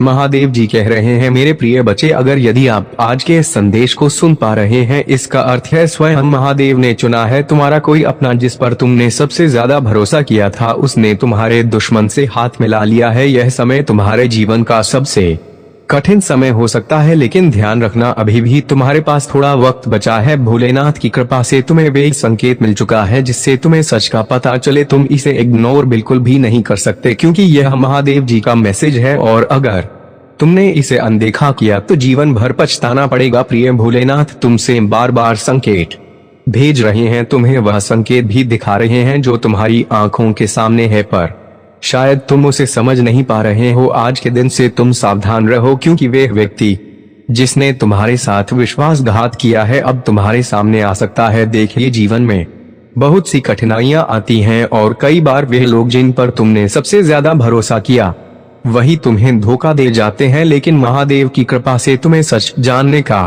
महादेव जी कह रहे हैं, मेरे प्रिय बच्चे, अगर यदि आप आज के इस संदेश को सुन पा रहे हैं, इसका अर्थ है स्वयं महादेव ने चुना है तुम्हारा कोई अपना जिस पर तुमने सबसे ज्यादा भरोसा किया था, उसने तुम्हारे दुश्मन से हाथ मिला लिया है। यह समय तुम्हारे जीवन का सबसे कठिन समय हो सकता है, लेकिन ध्यान रखना अभी भी तुम्हारे पास थोड़ा वक्त बचा है। भोलेनाथ की कृपा से तुम्हें वे संकेत मिल चुका है जिससे तुम्हें सच का पता चले। तुम इसे इग्नोर बिल्कुल भी नहीं कर सकते, क्योंकि यह महादेव जी का मैसेज है और अगर तुमने इसे अनदेखा किया तो जीवन भर पछताना पड़ेगा। प्रिय भोलेनाथ तुमसे बार बार संकेत भेज रहे हैं, तुम्हें वह संकेत भी दिखा रहे हैं जो तुम्हारी आंखों के सामने है, पर शायद तुम उसे समझ नहीं पा रहे हो। आज के दिन से तुम सावधान रहो, क्योंकि वे व्यक्ति जिसने तुम्हारे साथ विश्वासघात किया है अब तुम्हारे सामने आ सकता है। देखिए, जीवन में बहुत सी कठिनाइयां आती हैं और कई बार वे लोग जिन पर तुमने सबसे ज्यादा भरोसा किया वही तुम्हें धोखा दे जाते हैं, लेकिन महादेव की कृपा से तुम्हें सच जानने का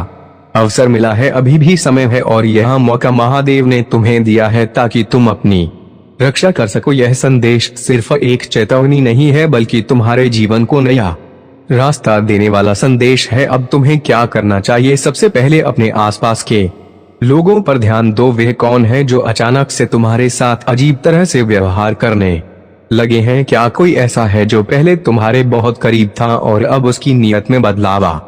अवसर मिला है। अभी भी समय है और यह मौका महादेव ने तुम्हें दिया है ताकि तुम अपनी रक्षा कर सको। यह संदेश सिर्फ एक चेतावनी नहीं है, बल्कि तुम्हारे जीवन को नया रास्ता देने वाला संदेश है। अब तुम्हें क्या करना चाहिए? सबसे पहले अपने आसपास के लोगों पर ध्यान दो। वे कौन है जो अचानक से तुम्हारे साथ अजीब तरह से व्यवहार करने लगे हैं? क्या कोई ऐसा है जो पहले तुम्हारे बहुत करीब था और अब उसकी नियत में बदलाव आ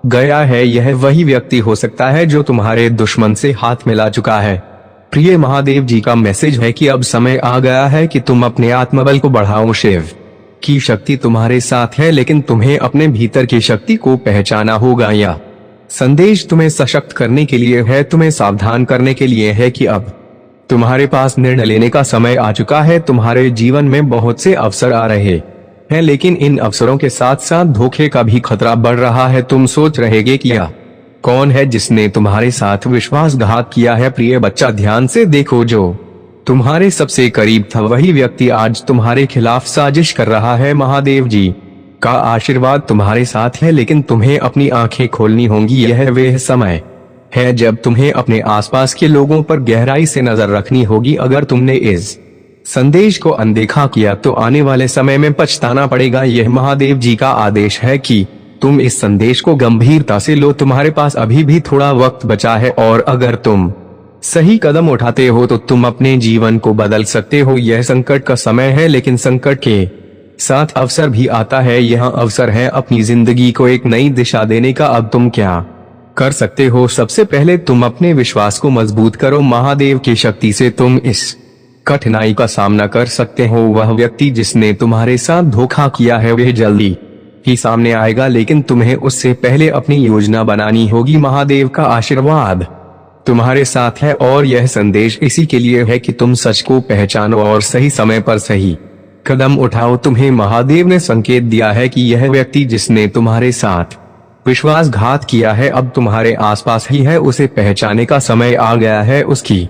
गया है? यह वही व्यक्ति हो सकता है जो तुम्हारे दुश्मन से हाथ मिला चुका है। प्रिय महादेव जी का मैसेज है कि अब समय आ गया है कि तुम अपने आत्मबल को बढ़ाओ। शिव की शक्ति तुम्हारे साथ है, लेकिन तुम्हें अपने भीतर की शक्ति को पहचाना होगा। यह संदेश तुम्हें सशक्त करने के लिए है, तुम्हें सावधान करने के लिए है कि अब तुम्हारे पास निर्णय लेने का समय आ चुका है। तुम्हारे जीवन में बहुत से अवसर आ रहे हैं, लेकिन इन अवसरों के साथ साथ धोखे का भी खतरा बढ़ रहा है। तुम सोच रहे कि यह कौन है जिसने तुम्हारे साथ विश्वासघात किया है? प्रिय बच्चा, ध्यान से देखो, जो तुम्हारे सबसे करीब था वही व्यक्ति आज तुम्हारे खिलाफ साजिश कर रहा है। महादेव जी का आशीर्वाद तुम्हारे साथ है, लेकिन तुम्हें अपनी आंखें खोलनी होंगी। यह वह समय है जब तुम्हें अपने आसपास के लोगों पर गहराई से नजर रखनी होगी। अगर तुमने इस संदेश को अनदेखा किया तो आने वाले समय में पछताना पड़ेगा। यह महादेव जी का आदेश है कि तुम इस संदेश को गंभीरता से लो। तुम्हारे पास अभी भी थोड़ा वक्त बचा है और अगर तुम सही कदम उठाते हो तो तुम अपने जीवन को बदल सकते हो। यह संकट का समय है, लेकिन संकट के साथ अवसर भी आता है। यह अवसर है अपनी जिंदगी को एक नई दिशा देने का। अब तुम क्या कर सकते हो? सबसे पहले तुम अपने विश्वास को मजबूत करो। महादेव की शक्ति से तुम इस कठिनाई का सामना कर सकते हो। वह व्यक्ति जिसने तुम्हारे साथ धोखा किया है वह जल्दी ही सामने आएगा, लेकिन तुम्हें उससे पहले अपनी योजना बनानी होगी। महादेव का आशीर्वाद तुम्हारे साथ है और यह संदेश इसी के लिए है कि तुम सच को पहचानो और सही समय पर सही कदम उठाओ। तुम्हें महादेव ने संकेत दिया है कि यह व्यक्ति जिसने तुम्हारे साथ विश्वासघात किया है अब तुम्हारे आसपास ही है। उसे पहचाने का समय आ गया है। उसकी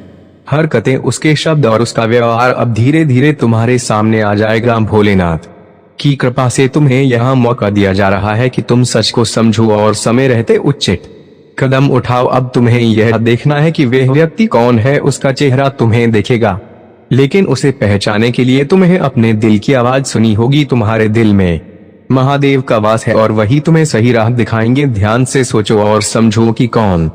हरकतें, उसके शब्द और उसका व्यवहार अब धीरे धीरे तुम्हारे सामने आ जाएगा। भोलेनाथ की कृपा से तुम्हें यह मौका दिया जा रहा है कि तुम सच को समझो और समय रहते उचित कदम उठाओ। अब तुम्हें यह देखना है कि वह व्यक्ति कौन है। उसका चेहरा तुम्हें दिखेगा, लेकिन उसे पहचाने के लिए तुम्हें अपने दिल की आवाज सुनी होगी। तुम्हारे दिल में महादेव का वास है और वही तुम्हें सही राह दिखाएंगे। ध्यान से सोचो और समझो कि कौन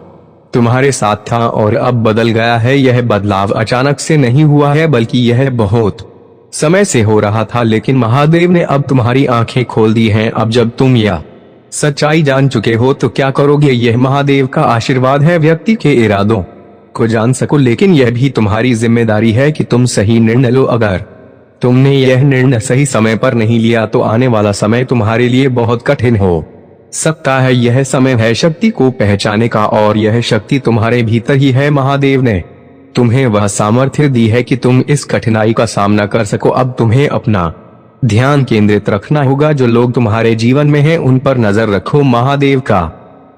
तुम्हारे साथ था और अब बदल गया है। यह बदलाव अचानक से नहीं हुआ है, बल्कि यह बहुत समय से हो रहा था, लेकिन महादेव ने अब तुम्हारी आंखें खोल दी हैं। अब जब तुम यह सच्चाई जान चुके हो तो क्या करोगे? यह महादेव का आशीर्वाद है व्यक्ति के इरादों को जान सको, लेकिन यह भी तुम्हारी जिम्मेदारी है कि तुम सही निर्णय लो। अगर तुमने यह निर्णय सही समय पर नहीं लिया तो आने वाला समय तुम्हारे लिए बहुत कठिन हो सकता है। यह समय है शक्ति को पहचाने का और यह शक्ति तुम्हारे भीतर ही है। महादेव ने तुम्हें वह सामर्थ्य दी है कि तुम इस कठिनाई का सामना कर सको। अब तुम्हें अपना ध्यान केंद्रित रखना होगा। जो लोग तुम्हारे जीवन में हैं उन पर नजर रखो। महादेव का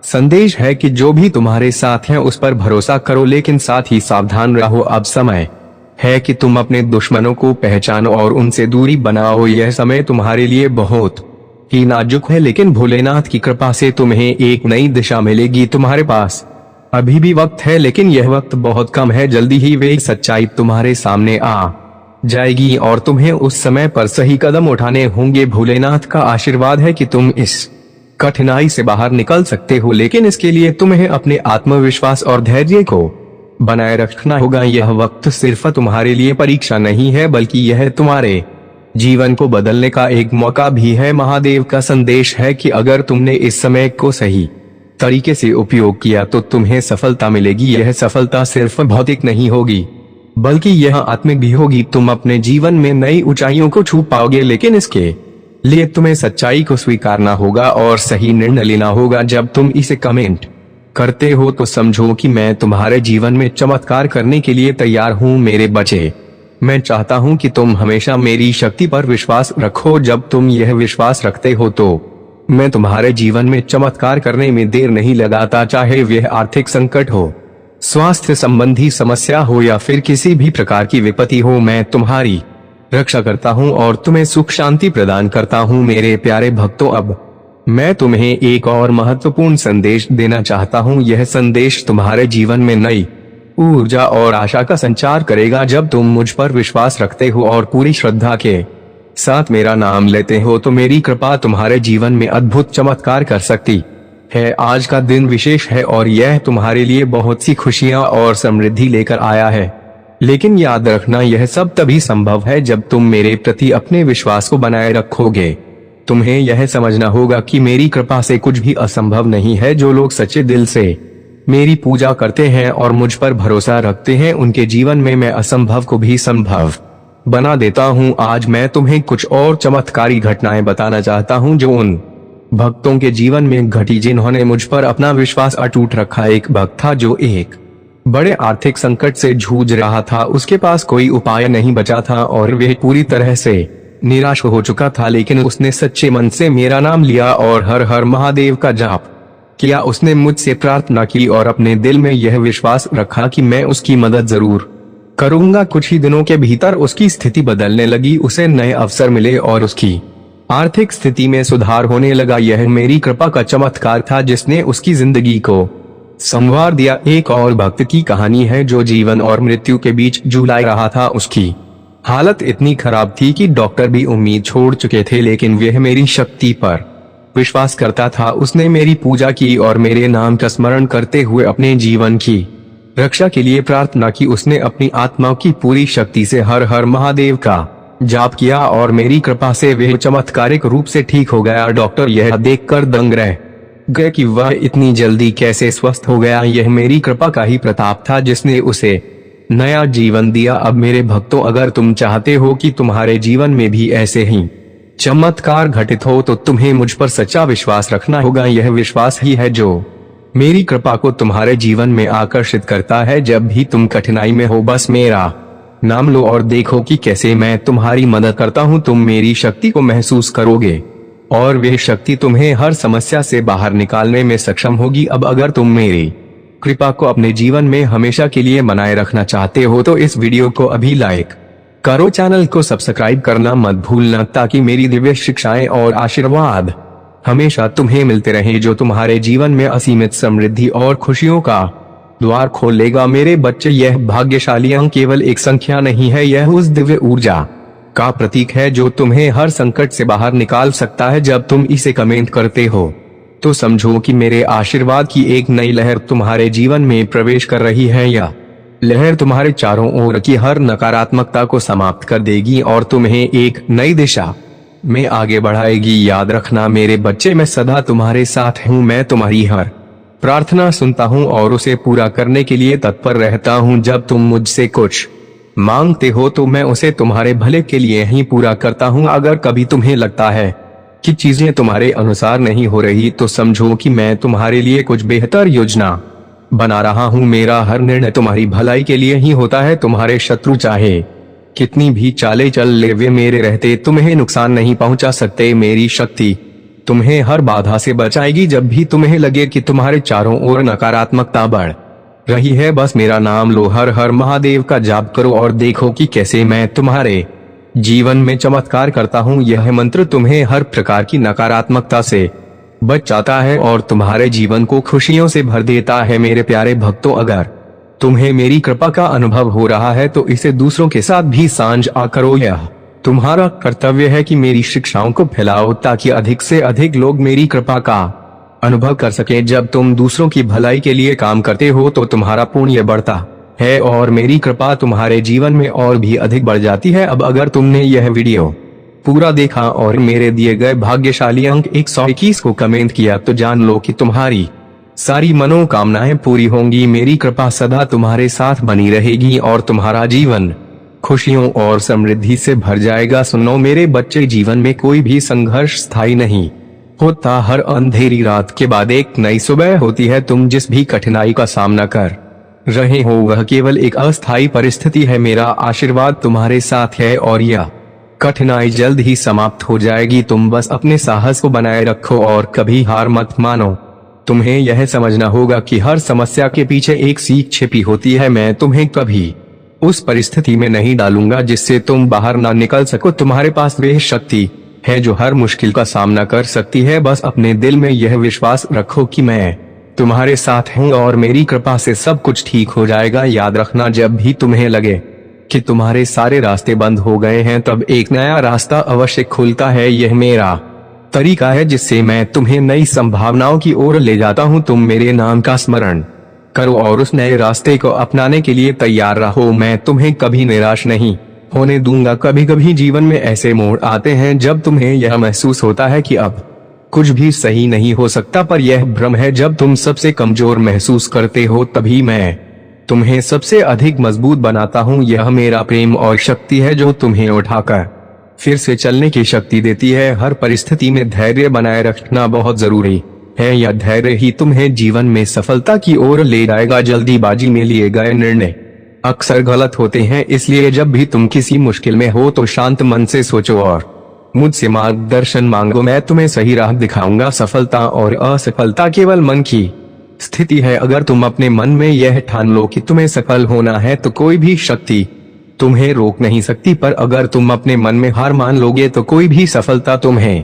संदेश है कि जो भी तुम्हारे साथ है उस पर भरोसा करो, लेकिन साथ ही सावधान रहो। अब समय है कि तुम अपने दुश्मनों को पहचानो और उनसे दूरी बनाओ। यह समय तुम्हारे लिए बहुत ही नाजुक है, लेकिन भोलेनाथ की कृपा से तुम्हें एक नई दिशा मिलेगी। तुम्हारे पास अभी भी वक्त है, लेकिन यह वक्त बहुत कम है। जल्दी ही वे सच्चाई तुम्हारे सामने आ जाएगी और तुम्हें उस समय पर सही कदम उठाने होंगे। भोलेनाथ का आशीर्वाद है कि तुम इस कठिनाई से बाहर निकल सकते हो, लेकिन इसके लिए तुम्हें अपने आत्मविश्वास और धैर्य को बनाए रखना होगा। यह वक्त सिर्फ तुम्हारे लिए परीक्षा नहीं है, बल्कि यह तुम्हारे जीवन को बदलने का एक मौका भी है। महादेव का संदेश है कि अगर तुमने इस समय को सही तरीके से उपयोग किया तो तुम्हें सफलता मिलेगी। यह सफलता सिर्फ भौतिक नहीं होगी, बल्कि यह आत्मिक भी होगी। तुम अपने जीवन में नई ऊंचाइयों को छू पाओगे, लेकिन इसके लिए तुम्हें सच्चाई को स्वीकारना होगा और सही निर्णय लेना होगा। जब तुम इसे कमेंट करते हो तो समझो कि मैं तुम्हारे जीवन में चमत्कार करने के लिए तैयार हूँ। मेरे बच्चे, मैं चाहता हूँ कि तुम हमेशा मेरी शक्ति पर विश्वास रखो। जब तुम यह विश्वास रखते हो तो मैं तुम्हारे जीवन में चमत्कार करने में देर नहीं लगाता। चाहे वह आर्थिक संकट हो, स्वास्थ्य संबंधी समस्या हो या फिर किसी भी प्रकार की विपत्ति हो, मैं तुम्हारी रक्षा करता हूँ और तुम्हें सुख शांति प्रदान करता हूँ। मेरे प्यारे भक्तों, अब मैं तुम्हें एक और महत्वपूर्ण संदेश देना चाहता हूँ। यह संदेश तुम्हारे जीवन में नई ऊर्जा और आशा का संचार करेगा। जब तुम मुझ पर विश्वास रखते हो और पूरी श्रद्धा के साथ मेरा नाम लेते हो तो मेरी कृपा तुम्हारे जीवन में अद्भुत चमत्कार कर सकती है। आज का दिन विशेष है और यह तुम्हारे लिए बहुत सी खुशियां और समृद्धि लेकर आया है, लेकिन याद रखना, यह सब तभी संभव है जब तुम मेरे प्रति अपने विश्वास को बनाए रखोगे। तुम्हें यह समझना होगा कि मेरी कृपा से कुछ भी असंभव नहीं है। जो लोग सच्चे दिल से मेरी पूजा करते हैं और मुझ पर भरोसा रखते हैं, उनके जीवन में मैं असंभव को भी संभव बना देता हूँ। आज मैं तुम्हें कुछ और चमत्कारी घटनाएं बताना चाहता हूँ जो उन भक्तों के जीवन में घटी जिन्होंने मुझ पर अपना विश्वास अटूट रखा। एक भक्त था जो एक बड़े आर्थिक संकट से जूझ रहा था। उसके पास कोई उपाय नहीं बचा था और वह पूरी तरह से निराश हो चुका था, लेकिन उसने सच्चे मन से मेरा नाम लिया और हर हर महादेव का जाप किया। उसने मुझसे प्रार्थना की और अपने दिल में यह विश्वास रखा कि मैं उसकी मदद जरूर करूंगा। कुछ ही दिनों के भीतर उसकी स्थिति बदलने लगी, उसे नए अवसर मिले और उसकी आर्थिक स्थिति में सुधार होने लगा। यह मेरी कृपा का चमत्कार था जिसने उसकी जिंदगी को संवार दिया। एक और भक्त की कहानी है जो जीवन और मृत्यु के बीच झूला रहा था। उसकी हालत इतनी खराब थी कि डॉक्टर भी उम्मीद छोड़ चुके थे, लेकिन वह मेरी शक्ति पर विश्वास करता था। उसने मेरी पूजा की और मेरे नाम का स्मरण करते हुए अपने जीवन की रक्षा के लिए प्रार्थना की। उसने अपनी आत्मा की पूरी शक्ति से हर हर महादेव का जाप किया और मेरी कृपा से वह चमत्कारिक रूप से ठीक हो गया। डॉक्टर यह देखकर दंग रह गए कि वह इतनी जल्दी कैसे स्वस्थ हो गया। यह मेरी कृपा का ही प्रताप था जिसने उसे नया जीवन दिया। अब मेरे भक्तों, अगर तुम चाहते हो कि तुम्हारे जीवन में भी ऐसे ही चमत्कार घटित हो तो तुम्हें मुझ पर सच्चा विश्वास रखना होगा। यह विश्वास ही है जो मेरी कृपा को तुम्हारे जीवन में आकर्षित करता है। जब भी तुम कठिनाई में हो, बस मेरा नाम लो और देखो कि कैसे मैं तुम्हारी मदद करता हूँ। तुम मेरी शक्ति को महसूस करोगे और वह शक्ति तुम्हें हर समस्या से बाहर निकालने में सक्षम होगी। अब अगर तुम मेरी कृपा को अपने जीवन में हमेशा के लिए बनाए रखना चाहते हो तो इस वीडियो को अभी लाइक करो, चैनल को सब्सक्राइब करना मत भूलना, ताकि मेरी दिव्य शिक्षाएं और आशीर्वाद हमेशा तुम्हें मिलते रहे, जो तुम्हारे जीवन में असीमित समृद्धि और खुशियों का द्वार खोलेगा। मेरे बच्चे, यह भाग्यशाली अंक केवल एक संख्या नहीं है, यह उस दिव्य ऊर्जा का प्रतीक है जो तुम्हें हर संकट से बाहर निकाल सकता है। जब तुम इसे कमेंट करते हो तो समझो कि मेरे आशीर्वाद की एक नई लहर तुम्हारे जीवन में प्रवेश कर रही है। यह लहर तुम्हारे चारों ओर की हर नकारात्मकता को समाप्त कर देगी और तुम्हें एक नई दिशा में आगे बढ़ाएगी। याद रखना मेरे बच्चे, मैं सदा तुम्हारे साथ हूँ। मैं तुम्हारी हर प्रार्थना सुनता हूँ और उसे पूरा करने के लिए तत्पर रहता हूँ। जब तुम मुझसे कुछ मांगते हो तो मैं उसे तुम्हारे भले के लिए ही पूरा करता हूँ। अगर कभी तुम्हें लगता है कि चीजें तुम्हारे अनुसार नहीं हो रही तो समझो कि मैं तुम्हारे लिए कुछ बेहतर योजना बना रहा हूँ। मेरा हर निर्णय तुम्हारी भलाई के लिए ही होता है। तुम्हारे शत्रु चाहे कितनी भी चालें चल ले, वे मेरे रहते तुम्हें नुकसान नहीं पहुंचा सकते। मेरी शक्ति तुम्हें हर बाधा से बचाएगी। जब भी तुम्हें लगे कि तुम्हारे चारों ओर नकारात्मकता बढ़ रही है, बस मेरा नाम लो, हर हर महादेव का जाप करो और देखो कि कैसे मैं तुम्हारे जीवन में चमत्कार करता हूँ। यह मंत्र तुम्हें हर प्रकार की नकारात्मकता से बचाता है और तुम्हारे जीवन को खुशियों से भर देता है। मेरे प्यारे भक्तों, अगर तुम्हें मेरी कृपा का अनुभव हो रहा है तो इसे दूसरों के साथ भी साझा करो। यह तुम्हारा कर्तव्य है कि मेरी शिक्षाओं को फैलाओ ताकि अधिक से अधिक लोग मेरी कृपा का अनुभव कर सके। जब तुम दूसरों की भलाई के लिए काम करते हो तो तुम्हारा पुण्य बढ़ता है और मेरी कृपा तुम्हारे जीवन में और भी अधिक बढ़ जाती है। अब अगर तुमने यह वीडियो पूरा देखा और मेरे दिए गए भाग्यशाली अंक 121 को कमेंट किया तो जान लो कि तुम्हारी सारी मनोकामनाएं पूरी होंगी। मेरी कृपा सदा तुम्हारे साथ बनी रहेगी और तुम्हारा जीवन खुशियों और समृद्धि से भर जाएगा। सुनो मेरे बच्चे, जीवन में कोई भी संघर्ष स्थायी नहीं होता। हर अंधेरी रात के बाद एक नई सुबह होती है। तुम जिस भी कठिनाई का सामना कर रहे हो वह केवल एक अस्थायी परिस्थिति है। मेरा आशीर्वाद तुम्हारे साथ है और यह कठिनाई जल्द ही समाप्त हो जाएगी। तुम बस अपने साहस को बनाए रखो और कभी हार मत मानो। तुम्हें यह समझना होगा कि हर समस्या के पीछे एक सीख छिपी होती है। मैं तुम्हें कभी उस परिस्थिति में नहीं डालूंगा जिससे तुम बाहर ना निकल सको। तुम्हारे पास वह शक्ति है जो हर मुश्किल का सामना कर सकती है। बस अपने दिल में यह विश्वास रखो कि मैं तुम्हारे साथ हूँ और मेरी कृपा से सब कुछ ठीक हो जाएगा। याद रखना, जब भी तुम्हें लगे कि तुम्हारे सारे रास्ते बंद हो गए हैं तब एक नया रास्ता अवश्य खुलता है। यह मेरा तरीका है जिससे मैं तुम्हें नई संभावनाओं की ओर ले जाता हूँ। तुम मेरे नाम का स्मरण करो और उस नए रास्ते को अपनाने के लिए तैयार रहो। मैं तुम्हें कभी निराश नहीं होने दूंगा। कभी कभी जीवन में ऐसे मोड़ आते हैं जब तुम्हें यह महसूस होता है कि अब कुछ भी सही नहीं हो सकता, पर यह भ्रम है। जब तुम सबसे कमजोर महसूस करते हो तभी मैं तुम्हें सबसे अधिक मजबूत बनाता हूँ। यह मेरा प्रेम और शक्ति है जो तुम्हें उठाकर फिर से चलने की शक्ति देती है। हर परिस्थिति में धैर्य बनाए रखना बहुत जरूरी है। यह धैर्य ही तुम्हें जीवन में सफलता की ओर ले जाएगा। जल्दीबाजी में लिए गए निर्णय अक्सर गलत होते हैं, इसलिए जब भी तुम किसी मुश्किल में हो तो शांत मन से सोचो और मुझसे मार्गदर्शन मांगो। मैं तुम्हें सही राह दिखाऊंगा। सफलता और असफलता केवल मन की स्थिति है। अगर तुम अपने मन में यह ठान लो कि तुम्हें सफल होना है तो कोई भी शक्ति तुम्हें रोक नहीं सकती, पर अगर तुम अपने मन में हार मान लोगे तो कोई भी सफलता तुम्हें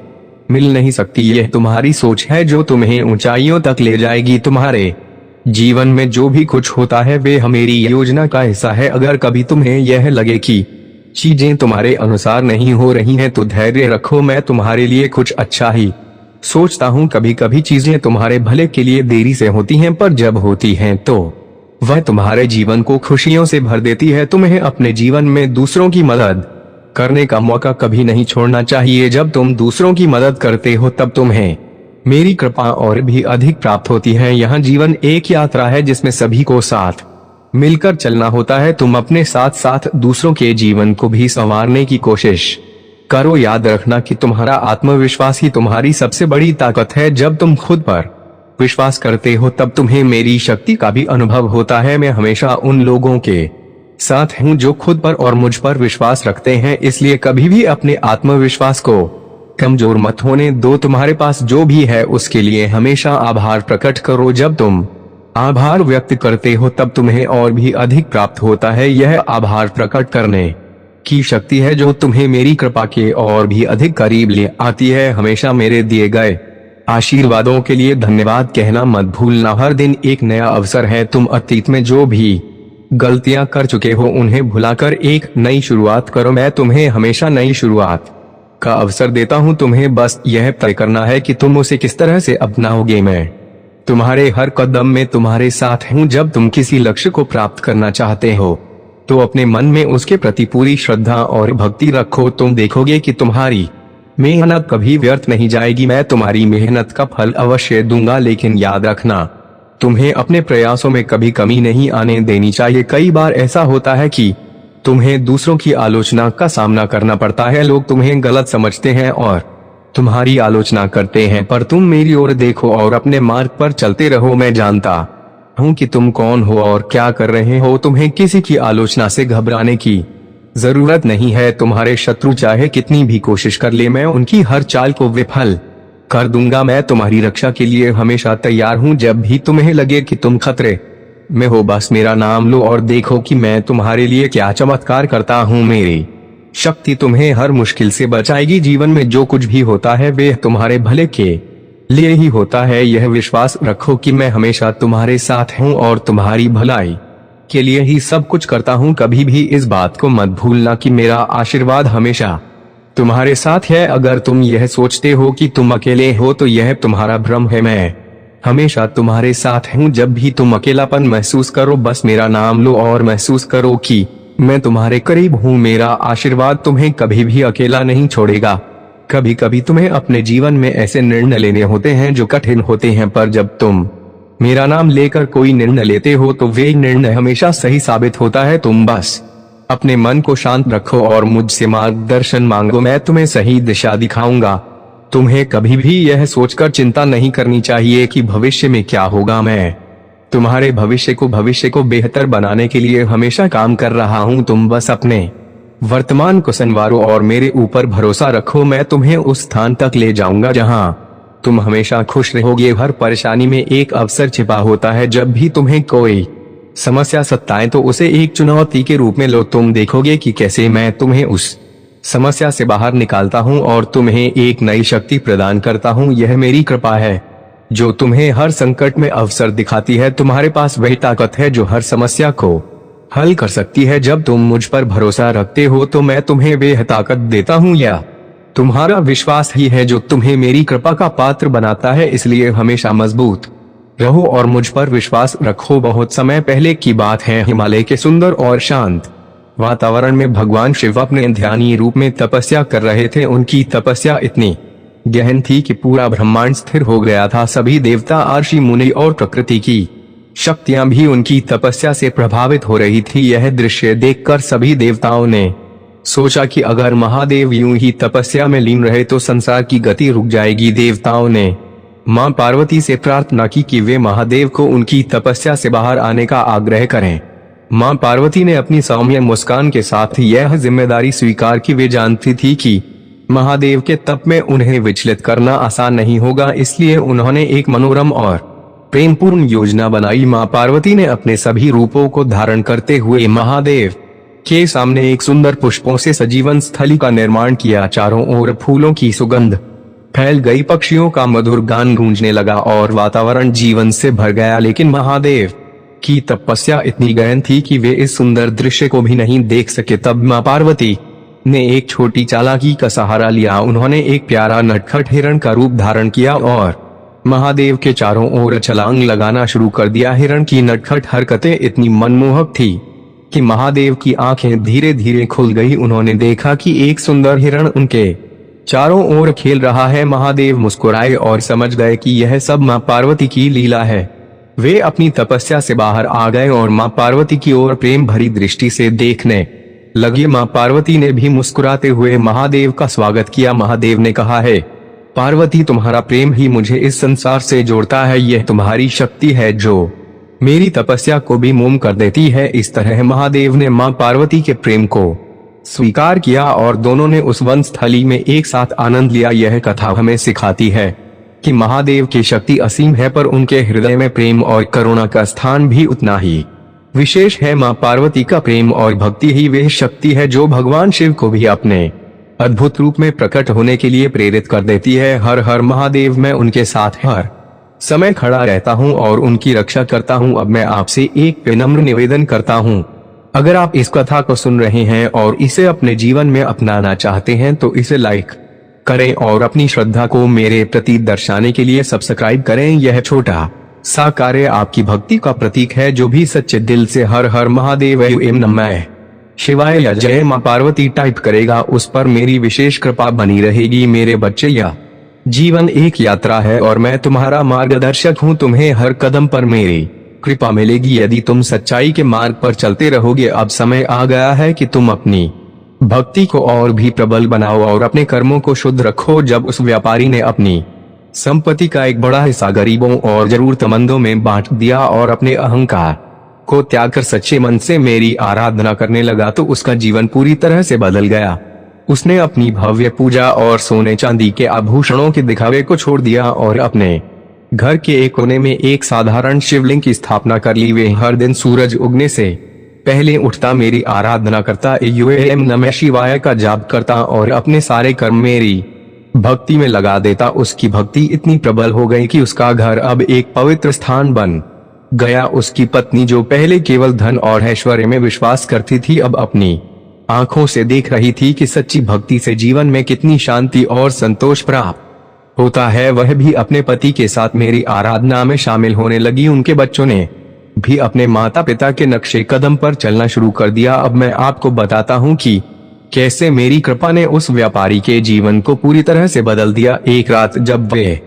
मिल नहीं सकती। यह तुम्हारी सोच है जो तुम्हें ऊंचाइयों तक ले जाएगी। तुम्हारे जीवन में जो भी कुछ होता है वे मेरी योजना का हिस्सा है। अगर कभी तुम्हें यह लगे कि चीजें तुम्हारे अनुसार नहीं हो रही हैं तो धैर्य रखो। मैं तुम्हारे लिए कुछ अच्छा ही सोचता हूँ। कभी कभी चीजें तुम्हारे भले के लिए देरी से होती हैं, पर जब होती हैं तो वह तुम्हारे जीवन को खुशियों से भर देती है। तुम्हें अपने जीवन में दूसरों की मदद करने का मौका कभी नहीं छोड़ना चाहिए। जब तुम दूसरों की मदद करते हो तब तुम्हें मेरी कृपा और भी अधिक प्राप्त होती है। यहाँ जीवन एक यात्रा है जिसमें सभी को साथ मिलकर चलना होता है। तुम अपने साथ साथ दूसरों के जीवन को भी संवारने की कोशिश करो। याद रखना कि तुम्हारा आत्मविश्वास ही तुम्हारी सबसे बड़ी ताकत है। जब तुम खुद पर विश्वास करते हो तब तुम्हें मेरी शक्ति का भी अनुभव होता है। मैं हमेशा उन लोगों के साथ हूँ जो खुद पर और मुझ पर विश्वास रखते हैं, इसलिए कभी भी अपने आत्मविश्वास को कमजोर मत होने दो। तुम्हारे पास जो भी है उसके लिए हमेशा आभार प्रकट करो। जब तुम आभार व्यक्त करते हो तब तुम्हें और भी अधिक प्राप्त होता है। यह आभार प्रकट करने की शक्ति है जो तुम्हें मेरी कृपा के और भी अधिक करीब ले आती है। हमेशा मेरे दिए गए आशीर्वादों के लिए धन्यवाद कहना मत भूलना। हर दिन एक नया अवसर है। तुम अतीत में जो भी गलतियां कर चुके हो उन्हें भुलाकर एक नई शुरुआत करो। मैं तुम्हें हमेशा नई शुरुआत का अवसर देता हूं। तुम्हें बस यह तय करना है कि तुम उसे किस तरह से अपनाओगे। मैं तुम्हारे हर कदम में तुम्हारे साथ हूं। जब तुम किसी लक्ष्य को प्राप्त करना चाहते हो तो अपने मन में उसके प्रति पूरी श्रद्धा और भक्ति रखो। तुम देखोगे कि तुम्हारी मेहनत कभी व्यर्थ नहीं जाएगी। मैं तुम्हारी मेहनत का फल अवश्य दूंगा, लेकिन याद रखना तुम्हें अपने प्रयासों में कभी कमी नहीं आने देनी चाहिए। कई बार ऐसा होता है कि तुम्हें दूसरों की आलोचना का सामना करना पड़ता है। लोग तुम्हें गलत समझते हैं और तुम्हारी आलोचना करते हैं, पर तुम मेरी ओर देखो और अपने मार्ग पर चलते रहो। मैं जानता हूँ कि तुम कौन हो और क्या कर रहे हो। तुम्हें किसी की आलोचना से घबराने की जरूरत नहीं है। तुम्हारे शत्रु चाहे कितनी भी कोशिश कर ले, मैं उनकी हर चाल को विफल कर दूंगा। मैं तुम्हारी रक्षा के लिए हमेशा तैयार हूँ। जब भी तुम्हें लगे कि तुम खतरे में हो बस मेरा नाम लो और देखो कि मैं तुम्हारे लिए क्या चमत्कार करता हूँ। मेरी शक्ति तुम्हें हर मुश्किल से बचाएगी। जीवन में जो कुछ भी होता है वे तुम्हारे भले के लिए ही होता है। यह विश्वास रखो कि मैं हमेशा तुम्हारे साथ हूँ और तुम्हारी भलाई के लिए ही सब कुछ करता हूँ। कभी भी इस बात को मत भूलना कि मेरा आशीर्वाद हमेशा तुम्हारे साथ है। अगर तुम यह सोचते हो कि तुम अकेले हो तो यह तुम्हारा भ्रम है। मैं हमेशा तुम्हारे साथ हूँ। जब भी तुम अकेलापन महसूस करो बस मेरा नाम लो और महसूस करो कि मैं तुम्हारे करीब हूँ। मेरा आशीर्वाद तुम्हें कभी भी अकेला नहीं छोड़ेगा। कभी कभी तुम्हें अपने जीवन में ऐसे निर्णय लेने होते हैं जो कठिन होते हैं, पर जब तुम मेरा नाम लेकर कोई निर्णय लेते हो तो वे निर्णय हमेशा सही साबित होता है। तुम बस अपने मन को शांत रखो और मुझसे मार्गदर्शन मांगो, मैं तुम्हें सही दिशा दिखाऊंगा। तुम्हें कभी भी यह सोचकर चिंता नहीं करनी चाहिए कि भविष्य में क्या होगा। मैं तुम्हारे भविष्य को बेहतर बनाने के लिए हमेशा काम कर रहा हूँ। तुम बस अपने वर्तमान को संवारो और मेरे ऊपर भरोसा रखो। मैं तुम्हें उस स्थान तक ले जाऊंगा जहां तुम हमेशा खुश रहोगे। हर परेशानी में एक अवसर छिपा होता है। जब भी तुम्हें कोई समस्या सताए तो उसे एक चुनौती के रूप में लो। तुम देखोगे कि कैसे मैं तुम्हें उस समस्या से बाहर निकालता हूँ और तुम्हें एक नई शक्ति प्रदान करता हूँ। यह मेरी कृपा है जो तुम्हें हर संकट में अवसर दिखाती है। तुम्हारे पास वही ताकत है जो हर समस्या को हल कर सकती है। जब तुम मुझ पर भरोसा रखते हो तो मैं तुम्हें वह ताकत देता हूँ, या तुम्हारा विश्वास ही है जो तुम्हें मेरी कृपा का पात्र बनाता है। इसलिए हमेशा मजबूत रहो और मुझ पर विश्वास रखो। बहुत समय पहले की बात है, हिमालय के सुंदर और शांत वातावरण में भगवान शिव अपने ध्यानी रूप में तपस्या कर रहे थे। उनकी तपस्या इतनी गहन थी कि पूरा ब्रह्मांड स्थिर हो गया था। सभी देवता, ऋषि मुनि और प्रकृति की शक्तियां भी उनकी तपस्या से प्रभावित हो रही थी। यह दृश्य देखकर सभी देवताओं ने सोचा कि अगर महादेव यूं ही तपस्या में लीन रहे तो संसार की गति रुक जाएगी। देवताओं ने मां पार्वती से प्रार्थना की कि वे महादेव को उनकी तपस्या से बाहर आने का आग्रह करें। मां पार्वती ने अपनी सौम्य मुस्कान के साथ यह जिम्मेदारी स्वीकार की। वे जानती थी कि महादेव के तप में उन्हें विचलित करना आसान नहीं होगा, इसलिए उन्होंने एक मनोरम और प्रेमपूर्ण योजना बनाई। मां पार्वती ने अपने सभी रूपों को धारण करते हुए महादेव के सामने एक सुंदर पुष्पों से सजीवन स्थली का निर्माण किया। चारों ओर फूलों की सुगंध फैल गई, पक्षियों का मधुर गान गूंजने लगा और वातावरण जीवन से भर गया। लेकिन महादेव की तपस्या इतनी गहन थी कि वे इस सुंदर दृश्य को भी नहीं देख सके। तब मां पार्वती ने एक छोटी चालाकी का सहारा लिया। उन्होंने एक प्यारा नटखट हिरण का रूप धारण किया और महादेव के चारों ओर छलांग लगाना शुरू कर दिया। हिरण की नटखट हरकतें इतनी मनमोहक थी कि महादेव की आंखें धीरे धीरे खुल गई। उन्होंने देखा कि एक सुंदर हिरण उनके चारों ओर खेल रहा है। महादेव मुस्कुराए और समझ गए कि यह सब मां पार्वती की लीला है। वे अपनी तपस्या से बाहर आ गए और मां पार्वती की ओर प्रेम भरी दृष्टि से देखने लगे। मां पार्वती ने भी मुस्कुराते हुए महादेव का स्वागत किया। महादेव ने कहा है, पार्वती, तुम्हारा प्रेम ही मुझे इस संसार से जोड़ता है। यह तुम्हारी शक्ति है जो मेरी तपस्या को भी मोम कर देती है। इस तरह महादेव ने मां पार्वती के प्रेम को स्वीकार किया और दोनों ने उस वन स्थली में एक साथ आनंद लिया। यह कथा हमें सिखाती है कि महादेव की शक्ति असीम है, पर उनके हृदय में प्रेम और करुणा का स्थान भी उतना ही विशेष है। मां पार्वती का प्रेम और भक्ति ही वह शक्ति है जो भगवान शिव को भी अपने अद्भुत रूप में प्रकट होने के लिए प्रेरित कर देती है। हर हर महादेव। मैं उनके साथ हर समय खड़ा रहता हूँ और उनकी रक्षा करता हूँ। अब मैं आपसे एक विनम्र निवेदन करता हूँ, अगर आप इस कथा को सुन रहे हैं और इसे अपने जीवन में अपनाना चाहते हैं तो इसे लाइक करें और अपनी श्रद्धा को मेरे प्रति दर्शाने के लिए सब्सक्राइब करें। यह छोटा सा कार्य आपकी भक्ति का प्रतीक है। जो भी सच्चे दिल से हर हर महादेव एवं नमः शिवाय या जय मां पार्वती टाइप करेगा, उस पर मेरी विशेष कृपा बनी रहेगी। मेरे बच्चे, यह जीवन एक यात्रा है और मैं तुम्हारा मार्गदर्शक हूँ। तुम्हें हर कदम पर मेरी कृपा मिलेगी यदि तुम सच्चाई के मार्ग पर चलते रहोगे। अब समय आ गया है कि तुम अपनी भक्ति को और भी प्रबल बनाओ और अपने कर्मों को शुद्ध रखो। जब उस व्यापारी ने अपनी संपत्ति का एक बड़ा हिस्सा गरीबों और जरूरतमंदों में बांट दिया और अपने अहंकार को त्याग कर सच्चे मन से मेरी आराधना करने लगा तो उसका जीवन पूरी तरह से बदल गया। उसने अपनी भव्य पूजा और सोने चांदी के आभूषणों के दिखावे को छोड़ दिया और अपने घर के एक कोने में एक साधारण शिवलिंग की स्थापना कर ली। वे हर दिन सूरज उगने से पहले उठता, मेरी आराधना करता, एवं नमः शिवाय का जाप करता और अपने सारे कर्म मेरी भक्ति में लगा देता। उसकी भक्ति इतनी प्रबल हो गई कि उसका घर अब एक पवित्र स्थान बन गया। उसकी पत्नी जो पहले केवल धन और ऐश्वर्य में विश्वास करती थी, अब अपनी आंखों से देख रही थी कि सच्ची भक्ति से जीवन में कितनी शांति और संतोष प्राप्त होता है। वह भी अपने पति के साथ मेरी आराधना में शामिल होने लगी। उनके बच्चों ने भी अपने माता पिता के नक्शे कदम पर चलना शुरू कर दिया। अब मैं आपको बताता हूँ कि कैसे मेरी कृपा ने उस व्यापारी के जीवन को पूरी तरह से बदल दिया। एक रात जब वे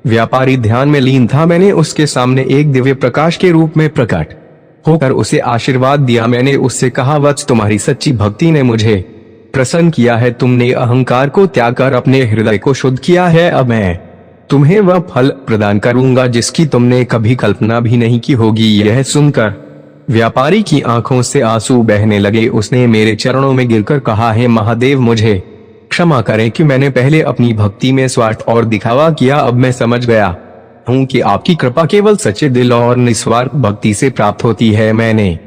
व्यापारी ध्यान में लीन था, मैंने उसके सामने एक दिव्य प्रकाश के रूप में प्रकट होकर उसे आशीर्वाद दिया। मैंने उससे कहा, वत्स, तुम्हारी सच्ची भक्ति ने मुझे प्रसन्न किया है। तुमने अहंकार को त्याग कर अपने हृदय को शुद्ध किया है। अब मैं तुम्हें वह फल प्रदान करूंगा जिसकी तुमने कभी कल्पना भी नहीं की होगी। यह सुनकर व्यापारी की आंखों से आंसू बहने लगे। उसने मेरे चरणों में गिरकर कहा, हे महादेव, मुझे क्षमा करें कि मैंने पहले अपनी भक्ति में स्वार्थ और दिखावा किया। अब मैं समझ गया हूँ कि आपकी कृपा केवल सच्चे दिल और निस्वार्थ भक्ति से प्राप्त होती है। मैंने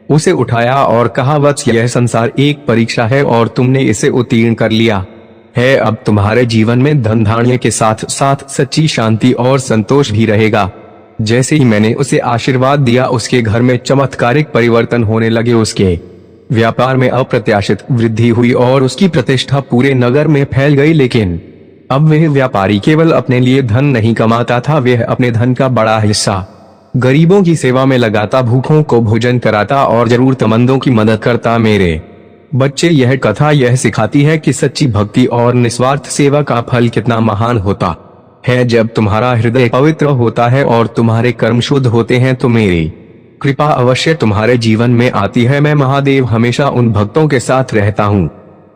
उसे उठाया और कहा, वत्स, यह संसार एक परीक्षा है और तुमने इसे उत्तीर्ण कर लिया है। अब तुम्हारे जीवन में धन धान्य के साथ साथ सच्ची शांति और संतोष भी रहेगा। जैसे ही मैंने उसे आशीर्वाद दिया, उसके घर में चमत्कारिक परिवर्तन होने लगे। उसके व्यापार में अप्रत्याशित वृद्धि हुई और उसकी प्रतिष्ठा पूरे नगर में फैल गई। लेकिन अब वह व्यापारी केवल अपने लिए धन नहीं कमाता था, वह अपने धन का बड़ा हिस्सा गरीबों की सेवा में लगाता, भूखों को भोजन कराता और जरूरतमंदों की मदद करता। मेरे बच्चे, यह कथा यह सिखाती है कि सच्ची भक्ति और निस्वार्थ सेवा का फल कितना महान होता है। जब तुम्हारा हृदय पवित्र होता है और तुम्हारे कर्म शुद्ध होते हैं तो मेरी कृपा अवश्य तुम्हारे जीवन में आती है। मैं महादेव हमेशा उन भक्तों के साथ रहता हूँ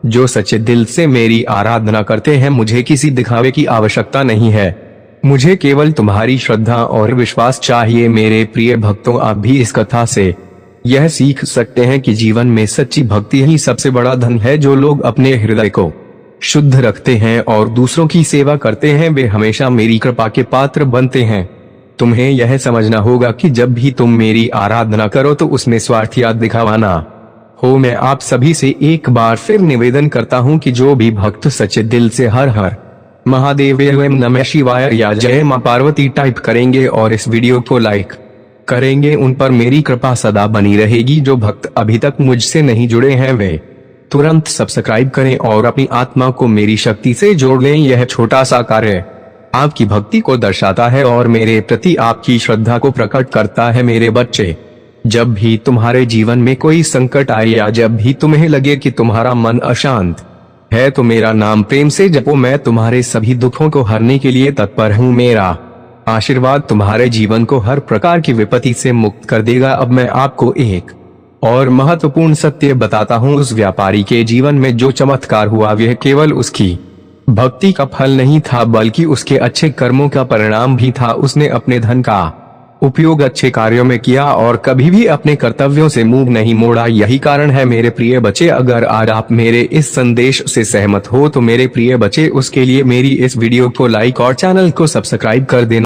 जो सच्चे दिल से मेरी आराधना करते हैं। मुझे किसी दिखावे की आवश्यकता नहीं है, मुझे केवल तुम्हारी श्रद्धा और विश्वास चाहिए। मेरे प्रिय भक्तों, आप भी इस कथा से यह सीख सकते हैं कि जीवन में सच्ची भक्ति ही सबसे बड़ा धन है। जो लोग अपने हृदय को शुद्ध रखते हैं और दूसरों की सेवा करते हैं, वे हमेशा मेरी कृपा के पात्र बनते हैं। तुम्हें यह समझना होगा कि जब भी तुम मेरी आराधना करो तो उसमें स्वार्थ या दिखावा ना हो। मैं आप सभी से एक बार फिर निवेदन करता हूँ कि जो भी भक्त सच्चे दिल से हर हर महादेव एवं नमः शिवाय या जय मां पार्वती टाइप करेंगे और इस वीडियो को लाइक करेंगे, उन पर मेरी कृपा सदा बनी रहेगी। जो भक्त अभी तक मुझसे नहीं जुड़े हैं वे तुरंत सब्सक्राइब करें और अपनी आत्मा को मेरी शक्ति से जोड़ लें। यह छोटा सा कार्य आपकी भक्ति को दर्शाता है और मेरे प्रति आपकी श्रद्धा को प्रकट करता है। मेरे बच्चे, जब भी तुम्हारे जीवन में कोई संकट आए या जब भी तुम्हें लगे कि तुम्हारा मन अशांत है तो मेरा नाम प्रेम से जपो। मैं तुम्हारे सभी दुखों को हरने के लिए तत्पर हूँ। मेरा आशीर्वाद तुम्हारे जीवन को हर प्रकार की विपत्ति से मुक्त कर देगा। अब मैं आपको एक और महत्वपूर्ण सत्य बताता हूँ। उस व्यापारी के जीवन में जो चमत्कार हुआ वह केवल उसकी भक्ति का फल नहीं था बल्कि उसके अच्छे कर्मों का परिणाम भी था। उसने अपने धन का उपयोग अच्छे कार्यों में किया और कभी भी अपने कर्तव्यों से मुंह नहीं मोड़ा। यही कारण है मेरे प्रिय बच्चे, अगर आज आप मेरे इस संदेश से सहमत हो तो मेरे प्रिय बच्चे, उसके लिए मेरी इस वीडियो को लाइक और चैनल को सब्सक्राइब कर देना।